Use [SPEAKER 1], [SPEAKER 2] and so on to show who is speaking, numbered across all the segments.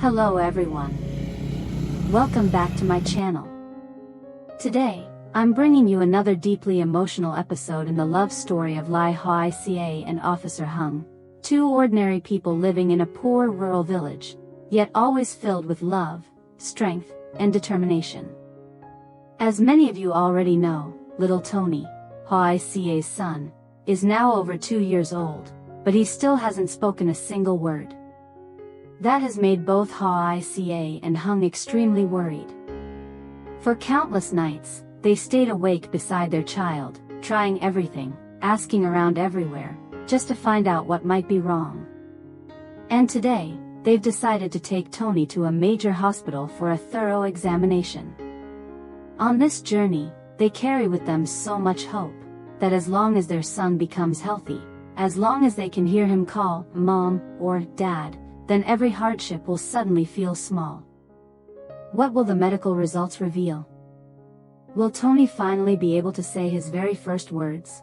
[SPEAKER 1] Hello everyone. Welcome back to my channel. Today, I'm bringing you another deeply emotional episode in the love story of Lythieuca and Officer Hùng, two ordinary people living in a poor rural village, yet always filled with love, strength, and determination. As many of you already know, little Tony, Lythieuca's son, is now over 2 years old, but he still hasn't spoken a single word. That has made both Lythieuca and Hùng extremely worried. For countless nights, they stayed awake beside their child, trying everything, asking around everywhere, just to find out what might be wrong. And today, they've decided to take Tony to a major hospital for a thorough examination. On this journey, they carry with them so much hope, that as long as their son becomes healthy, as long as they can hear him call Mom or Dad, then every hardship will suddenly feel small. What will the medical results reveal? Will Tony finally be able to say his very first words?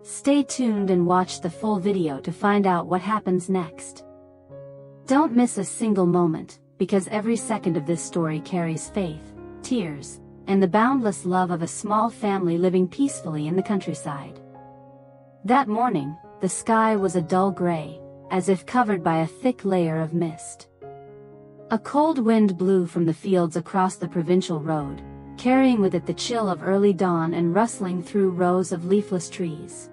[SPEAKER 1] Stay tuned and watch the full video to find out what happens next. Don't miss a single moment, because every second of this story carries faith, tears, and the boundless love of a small family living peacefully in the countryside. That morning, the sky was a dull gray, as if covered by a thick layer of mist. A cold wind blew from the fields across the provincial road, carrying with it the chill of early dawn and rustling through rows of leafless trees.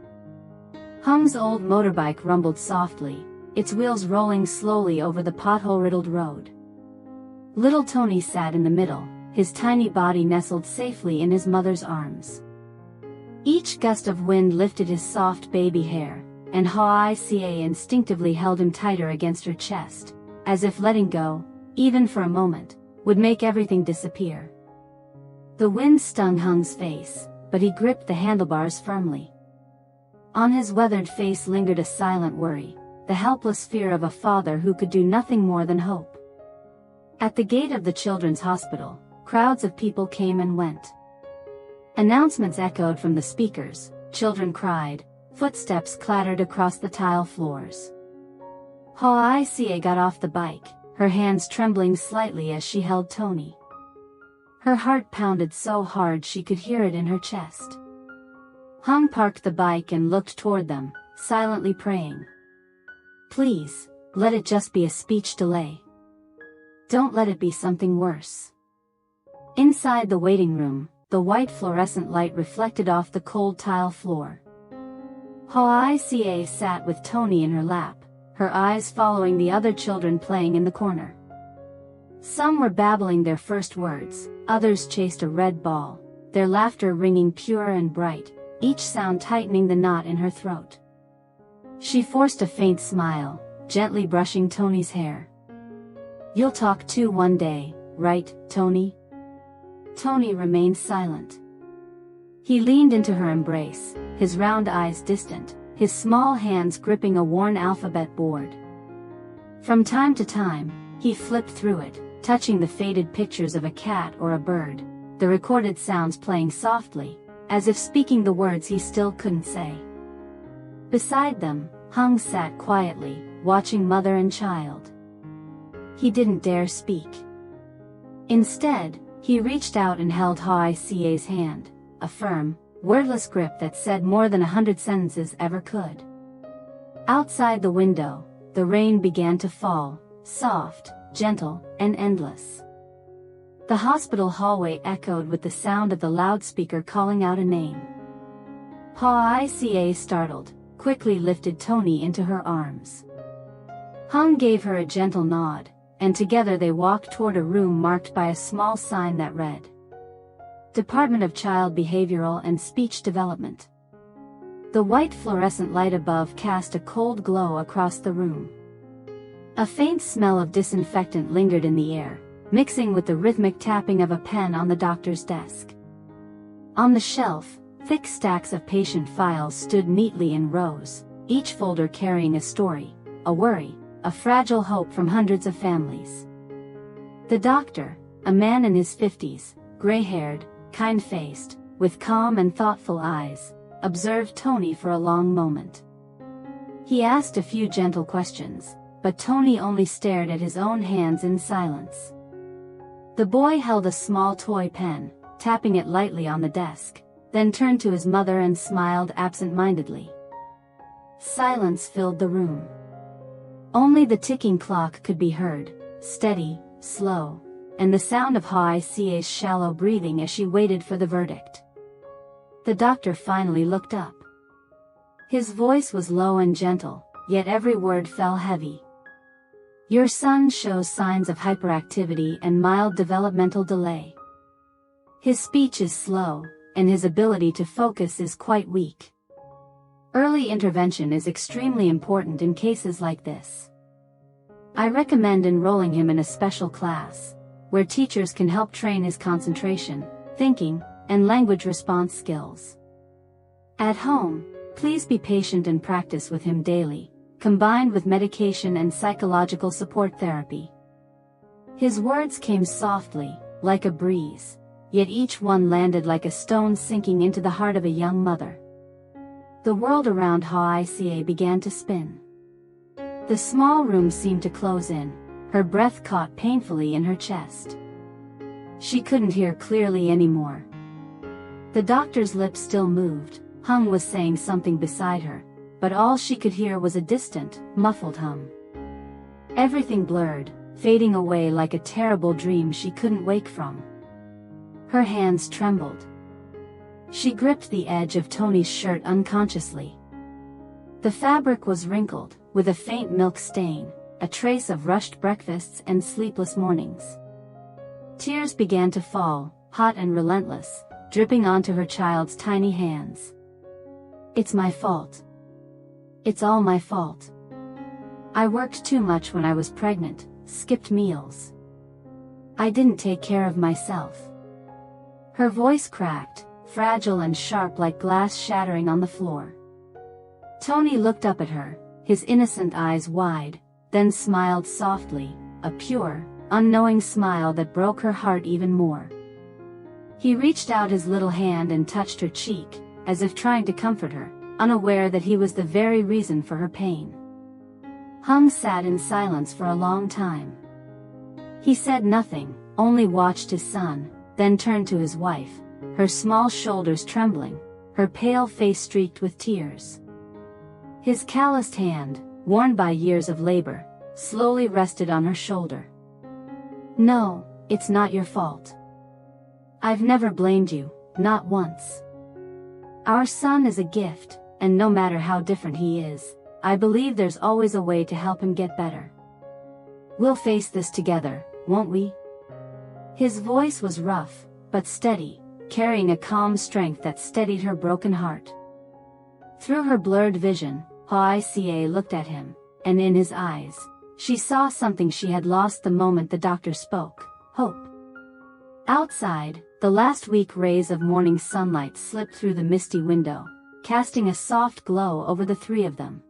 [SPEAKER 1] Hung's old motorbike rumbled softly, its wheels rolling slowly over the pothole-riddled road. Little Tony sat in the middle, his tiny body nestled safely in his mother's arms. Each gust of wind lifted his soft baby hair, and Lythieuca instinctively held him tighter against her chest, as if letting go, even for a moment, would make everything disappear. The wind stung Hung's face, but he gripped the handlebars firmly. On his weathered face lingered a silent worry, the helpless fear of a father who could do nothing more than hope. At the gate of the children's hospital, crowds of people came and went. Announcements echoed from the speakers, children cried, footsteps clattered across the tile floors. Lythieuca got off the bike, her hands trembling slightly as she held Tony. Her heart pounded so hard she could hear it in her chest. Hùng parked the bike and looked toward them, silently praying. Please, let it just be a speech delay. Don't let it be something worse. Inside the waiting room, the white fluorescent light reflected off the cold tile floor. Lythieuca sat with Tony in her lap, her eyes following the other children playing in the corner. Some were babbling their first words, others chased a red ball, their laughter ringing pure and bright, each sound tightening the knot in her throat. She forced a faint smile, gently brushing Tony's hair. You'll talk too one day, right, Tony? Tony remained silent. He leaned into her embrace, his round eyes distant, his small hands gripping a worn alphabet board. From time to time, he flipped through it, touching the faded pictures of a cat or a bird, the recorded sounds playing softly, as if speaking the words he still couldn't say. Beside them, Hùng sat quietly, watching mother and child. He didn't dare speak. Instead, he reached out and held Lythieuca's hand, a firm, wordless grip that said more than 100 sentences ever could. Outside the window, the rain began to fall, soft, gentle, and endless. The hospital hallway echoed with the sound of the loudspeaker calling out a name. Lythieuca, startled, quickly lifted Tony into her arms. Hùng gave her a gentle nod, and together they walked toward a room marked by a small sign that read, Department of Child Behavioral and Speech Development. The white fluorescent light above cast a cold glow across the room. A faint smell of disinfectant lingered in the air, mixing with the rhythmic tapping of a pen on the doctor's desk. On the shelf, thick stacks of patient files stood neatly in rows, each folder carrying a story, a worry, a fragile hope from hundreds of families. The doctor, a man in his 50s, gray-haired, kind-faced, with calm and thoughtful eyes, observed Tony for a long moment. He asked a few gentle questions, but Tony only stared at his own hands in silence. The boy held a small toy pen, tapping it lightly on the desk, then turned to his mother and smiled absent-mindedly. Silence filled the room. Only the ticking clock could be heard, steady, slow, and the sound of Hoài Ca's shallow breathing as she waited for the verdict. The doctor finally looked up. His voice was low and gentle, yet every word fell heavy. Your son shows signs of hyperactivity and mild developmental delay. His speech is slow, and his ability to focus is quite weak. Early intervention is extremely important in cases like this. I recommend enrolling him in a special class, where teachers can help train his concentration, thinking, and language response skills. At home, please be patient and practice with him daily, combined with medication and psychological support therapy. His words came softly, like a breeze, yet each one landed like a stone sinking into the heart of a young mother. The world around Hoài Ca began to spin. The small room seemed to close in, her breath caught painfully in her chest. She couldn't hear clearly anymore. The doctor's lips still moved. Hung was saying something beside her, but all she could hear was a distant, muffled hum. Everything blurred, fading away like a terrible dream she couldn't wake from. Her hands trembled. She gripped the edge of Tony's shirt unconsciously. The fabric was wrinkled, with a faint milk stain, a trace of rushed breakfasts and sleepless mornings. Tears began to fall, hot and relentless, dripping onto her child's tiny hands. It's my fault. It's all my fault. I worked too much when I was pregnant, skipped meals. I didn't take care of myself. Her voice cracked, fragile and sharp like glass shattering on the floor. Tony looked up at her, his innocent eyes wide, then smiled softly, a pure, unknowing smile that broke her heart even more. He reached out his little hand and touched her cheek, as if trying to comfort her, unaware that he was the very reason for her pain. Hung sat in silence for a long time. He said nothing, only watched his son, then turned to his wife, her small shoulders trembling, her pale face streaked with tears. His calloused hand, worn by years of labor, slowly rested on her shoulder. No, it's not your fault. I've never blamed you, not once. Our son is a gift, and no matter how different he is, I believe there's always a way to help him get better. We'll face this together, won't we? His voice was rough, but steady, carrying a calm strength that steadied her broken heart. Through her blurred vision, Hoài Ca looked at him, and in his eyes, she saw something she had lost the moment the doctor spoke: hope. Outside, the last weak rays of morning sunlight slipped through the misty window, casting a soft glow over the three of them.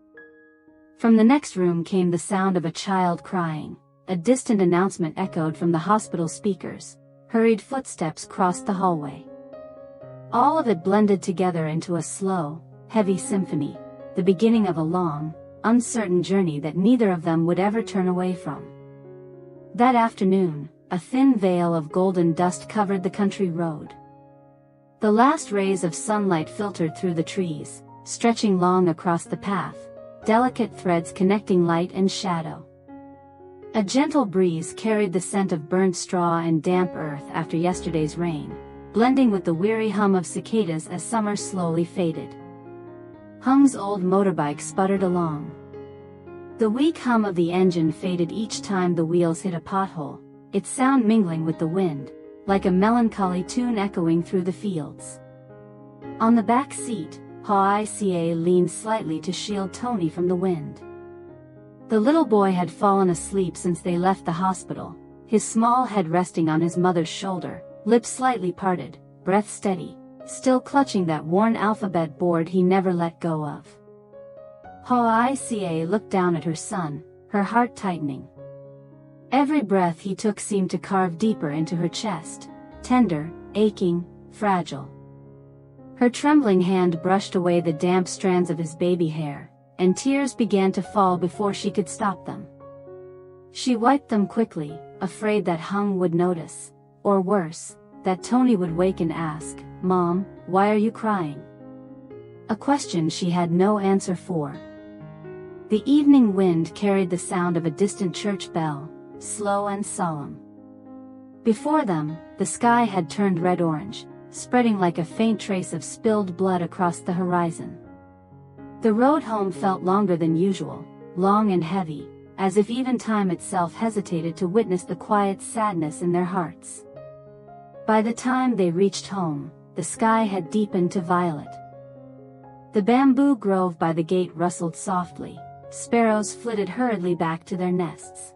[SPEAKER 1] From the next room came the sound of a child crying. A distant announcement echoed from the hospital speakers. Hurried footsteps crossed the hallway. All of it blended together into a slow, heavy symphony, the beginning of a long, uncertain journey that neither of them would ever turn away from. That afternoon, a thin veil of golden dust covered the country road. The last rays of sunlight filtered through the trees, stretching long across the path, delicate threads connecting light and shadow. A gentle breeze carried the scent of burnt straw and damp earth after yesterday's rain, blending with the weary hum of cicadas as summer slowly faded. Hung's old motorbike sputtered along. The weak hum of the engine faded each time the wheels hit a pothole, its sound mingling with the wind, like a melancholy tune echoing through the fields. On the back seat, Hoài Ca leaned slightly to shield Tony from the wind. The little boy had fallen asleep since they left the hospital, his small head resting on his mother's shoulder, lips slightly parted, breath steady, still clutching that worn alphabet board he never let go of. Hoài Ca looked down at her son, her heart tightening. Every breath he took seemed to carve deeper into her chest, tender, aching, fragile. Her trembling hand brushed away the damp strands of his baby hair, and tears began to fall before she could stop them. She wiped them quickly, afraid that Hung would notice, or worse, that Tony would wake and ask, "Mom, why are you crying?" A question she had no answer for. The evening wind carried the sound of a distant church bell, slow and solemn. Before them, the sky had turned red-orange, spreading like a faint trace of spilled blood across the horizon. The road home felt longer than usual, long and heavy, as if even time itself hesitated to witness the quiet sadness in their hearts. By the time they reached home, the sky had deepened to violet. The bamboo grove by the gate rustled softly, sparrows flitted hurriedly back to their nests.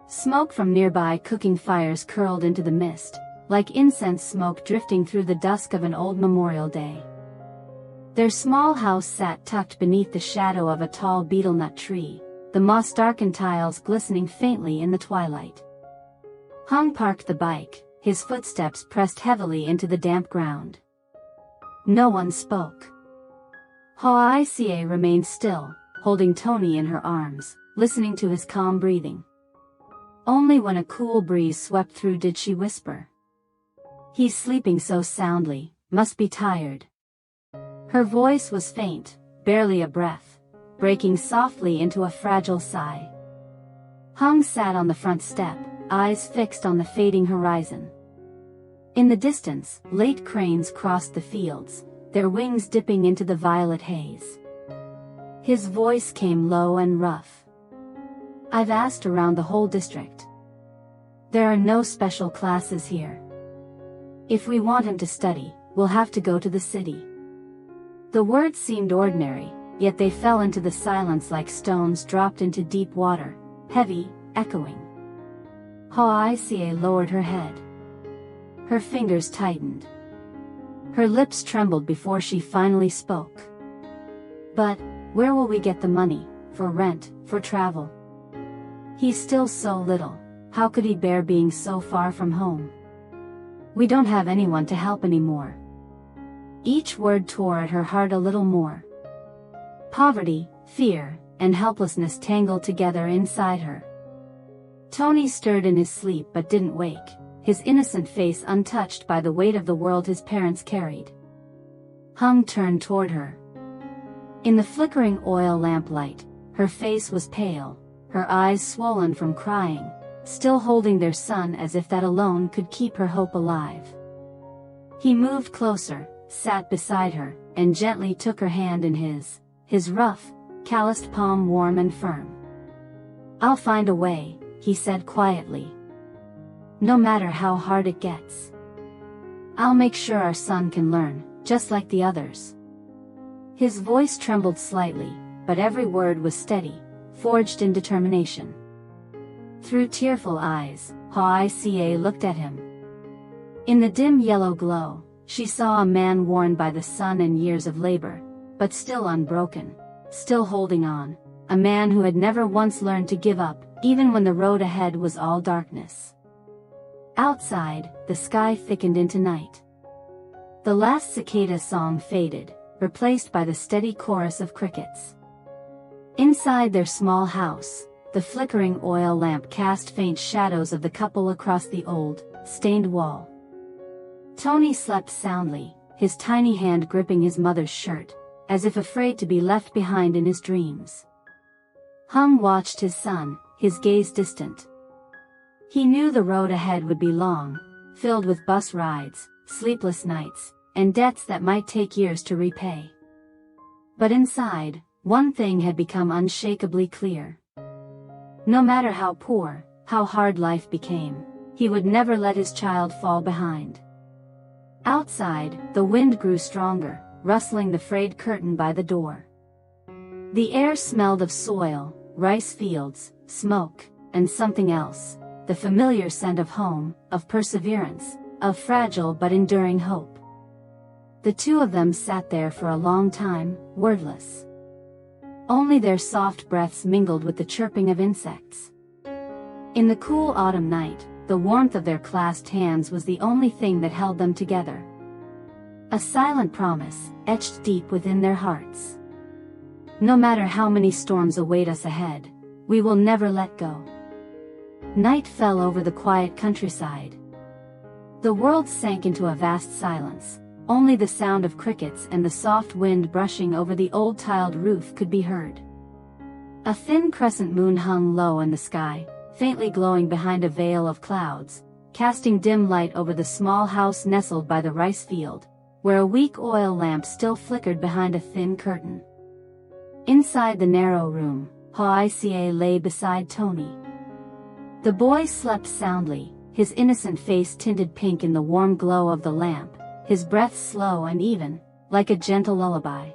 [SPEAKER 1] Smoke from nearby cooking fires curled into the mist, like incense smoke drifting through the dusk of an old Memorial Day. Their small house sat tucked beneath the shadow of a tall betel-nut tree, the moss-darkened tiles glistening faintly in the twilight. Hung parked the bike, his footsteps pressed heavily into the damp ground. No one spoke. Hoài Ca remained still, holding Tony in her arms, listening to his calm breathing. Only when a cool breeze swept through did she whisper, "He's sleeping so soundly, must be tired." Her voice was faint, barely a breath, breaking softly into a fragile sigh. Hung sat on the front step, eyes fixed on the fading horizon. In the distance, late cranes crossed the fields, their wings dipping into the violet haze. His voice came low and rough. "I've asked around the whole district. There are no special classes here. If we want him to study, we'll have to go to the city." The words seemed ordinary, yet they fell into the silence like stones dropped into deep water, heavy, echoing. Hoài Ca lowered her head. Her fingers tightened. Her lips trembled before she finally spoke. "But, where will we get the money, for rent, for travel? He's still so little, how could he bear being so far from home? We don't have anyone to help anymore." Each word tore at her heart a little more. Poverty, fear, and helplessness tangled together inside her. Tony stirred in his sleep but didn't wake, his innocent face untouched by the weight of the world his parents carried. Hung turned toward her. In the flickering oil lamplight, her face was pale, her eyes swollen from crying, still holding their son as if that alone could keep her hope alive. He moved closer, sat beside her, and gently took her hand in his rough, calloused palm warm and firm. "I'll find a way," he said quietly. "No matter how hard it gets. I'll make sure our son can learn, just like the others." His voice trembled slightly, but every word was steady, forged in determination. Through tearful eyes, Hoài Ca looked at him. In the dim yellow glow, she saw a man worn by the sun and years of labor, but still unbroken, still holding on, a man who had never once learned to give up, even when the road ahead was all darkness. Outside, the sky thickened into night. The last cicada song faded, replaced by the steady chorus of crickets. Inside their small house, the flickering oil lamp cast faint shadows of the couple across the old, stained wall. Tony slept soundly, his tiny hand gripping his mother's shirt, as if afraid to be left behind in his dreams. Hung watched his son, his gaze distant. He knew the road ahead would be long, filled with bus rides, sleepless nights, and debts that might take years to repay. But inside, one thing had become unshakably clear. No matter how poor, how hard life became, he would never let his child fall behind. Outside, the wind grew stronger, rustling the frayed curtain by the door. The air smelled of soil, rice fields, smoke, and something else, the familiar scent of home, of perseverance, of fragile but enduring hope. The two of them sat there for a long time, wordless. Only their soft breaths mingled with the chirping of insects. In the cool autumn night, the warmth of their clasped hands was the only thing that held them together. A silent promise, etched deep within their hearts. No matter how many storms await us ahead, we will never let go. Night fell over the quiet countryside. The world sank into a vast silence. Only the sound of crickets and the soft wind brushing over the old tiled roof could be heard. A thin crescent moon hung low in the sky, faintly glowing behind a veil of clouds, casting dim light over the small house nestled by the rice field, where a weak oil lamp still flickered behind a thin curtain. Inside the narrow room, Hoica lay beside Tony. The boy slept soundly, his innocent face tinted pink in the warm glow of the lamp, his breath slow and even, like a gentle lullaby.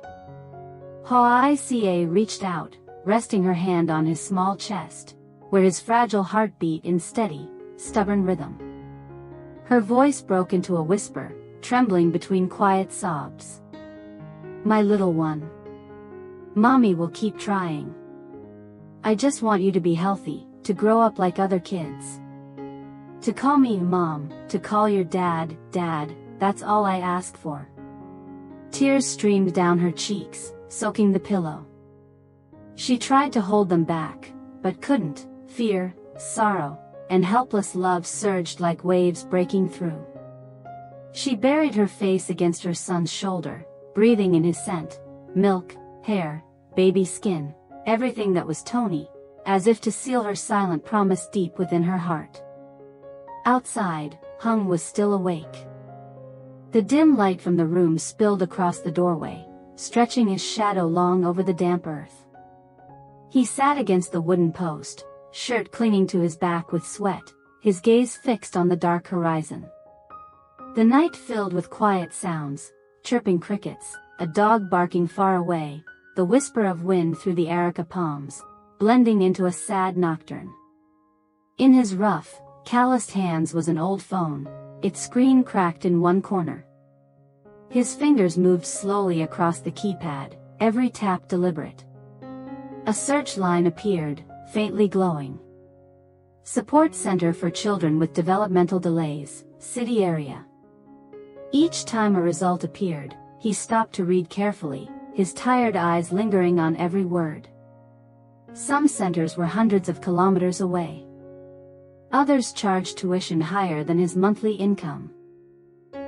[SPEAKER 1] Hoica reached out, resting her hand on his small chest, where his fragile heart beat in steady, stubborn rhythm. Her voice broke into a whisper, trembling between quiet sobs. "My little one. Mommy will keep trying. I just want you to be healthy, to grow up like other kids. To call me Mom, to call your dad, Dad, that's all I ask for." Tears streamed down her cheeks, soaking the pillow. She tried to hold them back, but couldn't. Fear, sorrow, and helpless love surged like waves breaking through. She buried her face against her son's shoulder, breathing in his scent, milk, hair, baby skin, everything that was Tony, as if to seal her silent promise deep within her heart. Outside, Hung was still awake. The dim light from the room spilled across the doorway, stretching his shadow long over the damp earth. He sat against the wooden post, shirt clinging to his back with sweat, his gaze fixed on the dark horizon. The night filled with quiet sounds, chirping crickets, a dog barking far away, the whisper of wind through the areca palms, blending into a sad nocturne. In his rough, calloused hands was an old phone, its screen cracked in one corner. His fingers moved slowly across the keypad, every tap deliberate. A search line appeared, faintly glowing. Support Center for Children with Developmental Delays, City Area. Each time a result appeared, he stopped to read carefully, his tired eyes lingering on every word. Some centers were hundreds of kilometers away. Others charged tuition higher than his monthly income.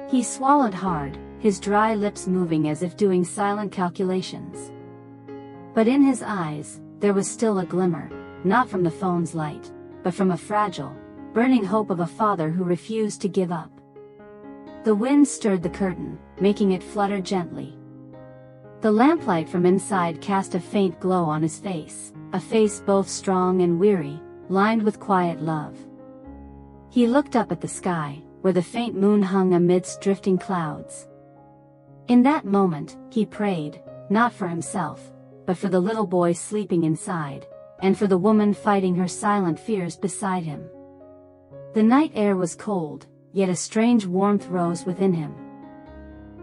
[SPEAKER 1] He swallowed hard, his dry lips moving as if doing silent calculations. But in his eyes, there was still a glimmer, not from the phone's light, but from a fragile, burning hope of a father who refused to give up. The wind stirred the curtain, making it flutter gently. The lamplight from inside cast a faint glow on his face, a face both strong and weary, lined with quiet love. He looked up at the sky, where the faint moon hung amidst drifting clouds. In that moment, he prayed, not for himself, but for the little boy sleeping inside, and for the woman fighting her silent fears beside him. The night air was cold, yet a strange warmth rose within him.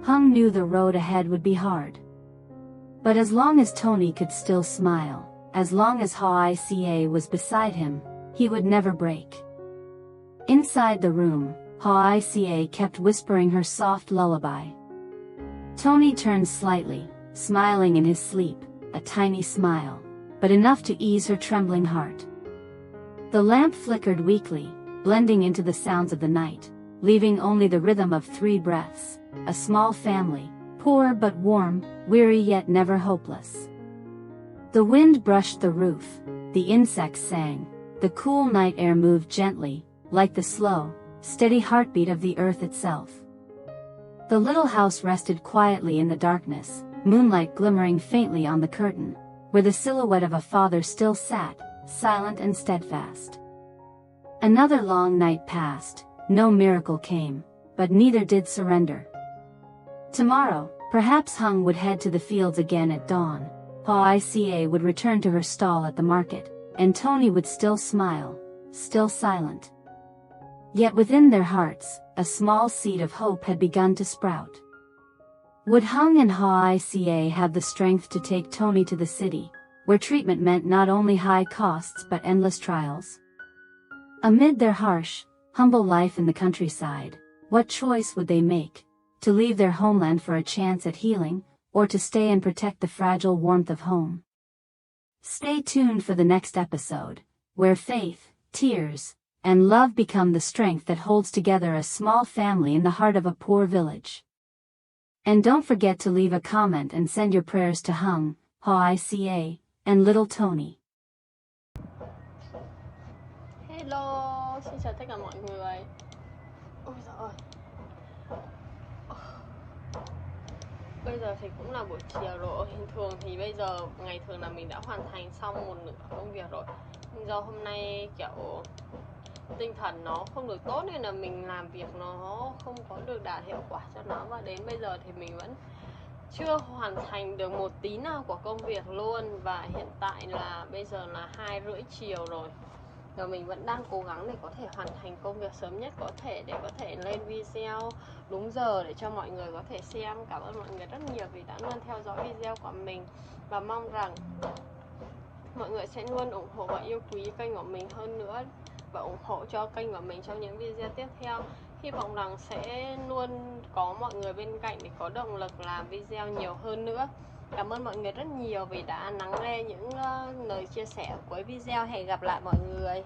[SPEAKER 1] Hung knew the road ahead would be hard. But as long as Tony could still smile, as long as Hoica was beside him, he would never break. Inside the room, Hoica kept whispering her soft lullaby. Tony turned slightly, smiling in his sleep, a tiny smile, but enough to ease her trembling heart. The lamp flickered weakly, blending into the sounds of the night, leaving only the rhythm of 3 breaths, a small family, poor but warm, weary yet never hopeless. The wind brushed the roof, the insects sang, the cool night air moved gently, like the slow, steady heartbeat of the earth itself. The little house rested quietly in the darkness, moonlight glimmering faintly on the curtain, where the silhouette of a father still sat, silent and steadfast. Another long night passed, no miracle came, but neither did surrender. Tomorrow, perhaps Hung would head to the fields again at dawn, Hoica would return to her stall at the market, and Tony would still smile, still silent. Yet within their hearts, a small seed of hope had begun to sprout. Would Hung and Hoica have the strength to take Tony to the city, where treatment meant not only high costs but endless trials? Amid their harsh, humble life in the countryside, what choice would they make? To leave their homeland for a chance at healing, or to stay and protect the fragile warmth of home? Stay tuned for the next episode, where faith, tears, and love become the strength that holds together a small family in the heart of a poor village. And don't forget to leave a comment and send your prayers to Hùng, Hoài Ca, and little Tony.
[SPEAKER 2] Hello, xin chào tất cả mọi người. Ôi giời ơi. Bây giờ thì cũng là buổi chiều rồi. Bình thường thì bây giờ ngày thường là mình đã hoàn thành xong một nửa công việc rồi. Nhưng do hôm nay kiểu tinh thần nó không được tốt nên là mình làm việc nó không có được đạt hiệu quả cho nó. Và đến bây giờ thì mình vẫn chưa hoàn thành được một tí nào của công việc luôn. Và hiện tại là bây giờ là 2:30 chiều rồi. Và mình vẫn đang cố gắng để có thể hoàn thành công việc sớm nhất có thể, để có thể lên video đúng giờ để cho mọi người có thể xem. Cảm ơn mọi người rất nhiều vì đã luôn theo dõi video của mình. Và mong rằng mọi người sẽ luôn ủng hộ và yêu quý kênh của mình hơn nữa, và ủng hộ cho kênh của mình trong những video tiếp theo. Hy vọng rằng sẽ luôn có mọi người bên cạnh để có động lực làm video nhiều hơn nữa. Cảm ơn mọi người rất nhiều vì đã lắng nghe những lời chia sẻ của cuối video. Hẹn gặp lại mọi người.